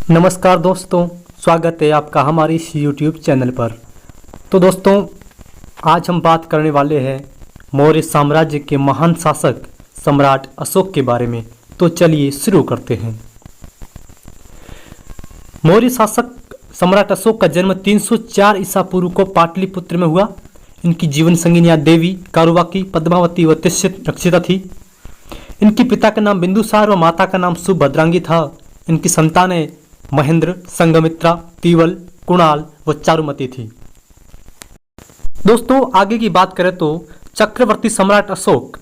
नमस्कार दोस्तों, स्वागत है आपका हमारे इस YouTube चैनल पर। तो दोस्तों, आज हम बात करने वाले हैं मौर्य साम्राज्य के महान शासक सम्राट अशोक के बारे में। तो चलिए शुरू करते हैं। मौर्य शासक सम्राट अशोक का जन्म 304 ईसा पूर्व को पाटलिपुत्र में हुआ। इनकी जीवन संगिनियाँ देवी, कारुबाकी, पद्मावती व रक्षिता थी। इनके पिता का नाम बिंदुसार व माता का नाम सुभद्रांगी था। इनकी संतानें महेंद्र, संगमित्रा, तीवल, कुणाल व चारुमती थी। दोस्तों, आगे की बात करें तो चक्रवर्ती सम्राट अशोक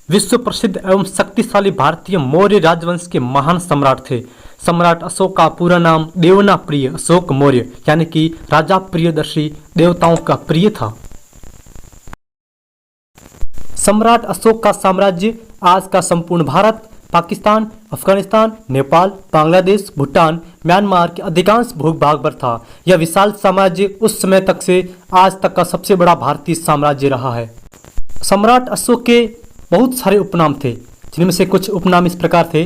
विश्व प्रसिद्ध एवं शक्तिशाली भारतीय मौर्य राजवंश के महान सम्राट थे। सम्राट अशोक का पूरा नाम देवना प्रिय अशोक मौर्य यानी कि राजा प्रियदर्शी, देवताओं का प्रिय था। सम्राट अशोक का साम्राज्य आज का संपूर्ण भारत, पाकिस्तान, अफगानिस्तान, नेपाल, बांग्लादेश, भूटान, म्यांमार के अधिकांश भूभाग पर था। यह विशाल साम्राज्य उस समय तक से आज तक का सबसे बड़ा भारतीय साम्राज्य रहा है। सम्राट अशोक के बहुत सारे उपनाम थे, जिनमें से कुछ उपनाम इस प्रकार थे: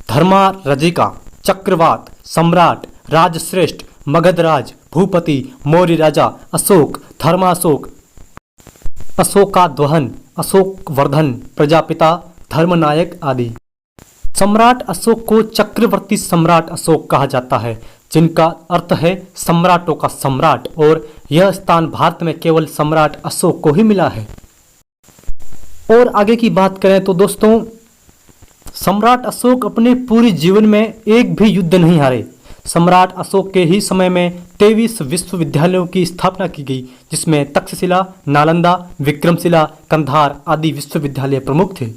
धर्मारजिका, चक्रवात, सम्राट, राजश्रेष्ठ, मगधराज, भूपति, मौर्य राजा, अशोक, धर्माशोक, अशोकाध्वहन, अशोक वर्धन, प्रजापिता, धर्मनायक आदि। सम्राट अशोक को चक्रवर्ती सम्राट अशोक कहा जाता है, जिनका अर्थ है सम्राटों का सम्राट, और यह स्थान भारत में केवल सम्राट अशोक को ही मिला है। और आगे की बात करें तो दोस्तों, सम्राट अशोक अपने पूरे जीवन में एक भी युद्ध नहीं हारे। सम्राट अशोक के ही समय में 23 विश्वविद्यालयों की स्थापना की गई, जिसमें तक्षशिला, नालंदा, विक्रमशिला, कंधार आदि विश्वविद्यालय प्रमुख थे।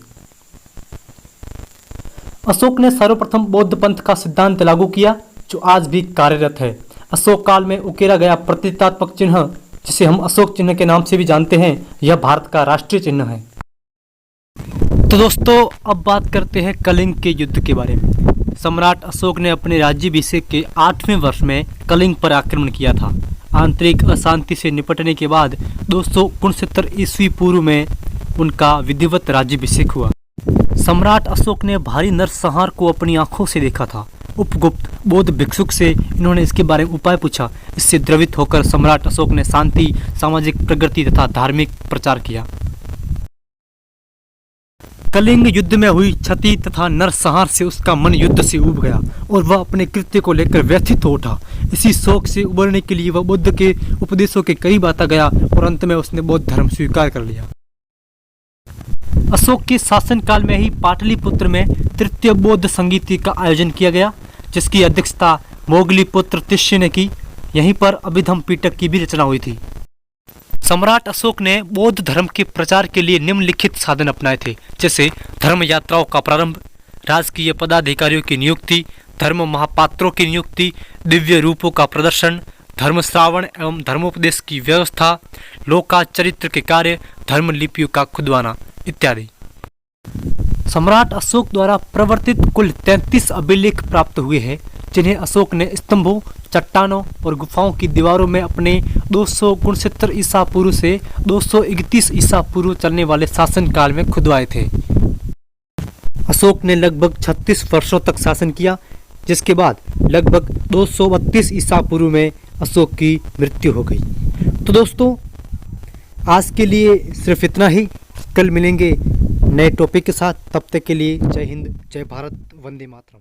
अशोक ने सर्वप्रथम बौद्ध पंथ का सिद्धांत लागू किया, जो आज भी कार्यरत है। अशोक काल में उकेरा गया प्रतीकात्मक चिन्ह, जिसे हम अशोक चिन्ह के नाम से भी जानते हैं, यह भारत का राष्ट्रीय चिन्ह है। तो दोस्तों, अब बात करते हैं कलिंग के युद्ध के बारे में। सम्राट अशोक ने अपने राज्याभिषेक के 8वें वर्ष में कलिंग पर आक्रमण किया था। आंतरिक अशांति से निपटने के बाद 269 ईस्वी पूर्व में उनका विधिवत राज्याभिषेक हुआ। सम्राट अशोक ने भारी नरसंहार को अपनी आंखों से देखा था। उपगुप्त बौद्ध भिक्षुक से इन्होंने इसके बारे में उपाय पूछा। इससे द्रवित होकर सम्राट अशोक ने शांति, सामाजिक प्रगति तथा धार्मिक प्रचार किया। कलिंग युद्ध में हुई क्षति तथा नरसंहार से उसका मन युद्ध से उब गया और वह अपने कृत्य को लेकर व्यथित हो उठा। इसी शोक से उबरने के लिए वह बुद्ध के उपदेशों के करीब आता गया और अंत में उसने बौद्ध धर्म स्वीकार कर लिया। अशोक के शासनकाल में ही पाटलिपुत्र में तृतीय बौद्ध संगीति का आयोजन किया गया, जिसकी अध्यक्षता मोगलीपुत्र तिष्य ने की। यहीं पर अभिधम पिटक की भी रचना हुई थी। सम्राट अशोक ने बौद्ध धर्म के प्रचार के लिए निम्नलिखित साधन अपनाए थे, जैसे धर्म यात्राओं का प्रारंभ, राजकीय पदाधिकारियों की नियुक्ति, धर्म महापात्रों की नियुक्ति, दिव्य रूपों का प्रदर्शन, धर्म श्रावण एवं धर्मोपदेश की व्यवस्था, लोकाचरित्र के कार्य, धर्म लिपियों का खुदवाना इत्यादि। सम्राट अशोक द्वारा प्रवर्तित कुल 33 अभिलेख प्राप्त हुए हैं, जिन्हें अशोक ने स्तंभों, चट्टानों और गुफाओं की दीवारों में अपने 269 ईसा पूर्व से 231 ईसा पूर्व चलने वाले शासनकाल में खुदवाए थे। अशोक ने लगभग 36 वर्षों तक शासन किया, जिसके बाद लगभग 232 ईसा पूर्व में अशोक की मृत्यु हो गई। तो दोस्तों, आज के लिए सिर्फ इतना ही। कल मिलेंगे नए टॉपिक के साथ। तब तक के लिए जय हिंद, जय भारत, वंदे मातरम।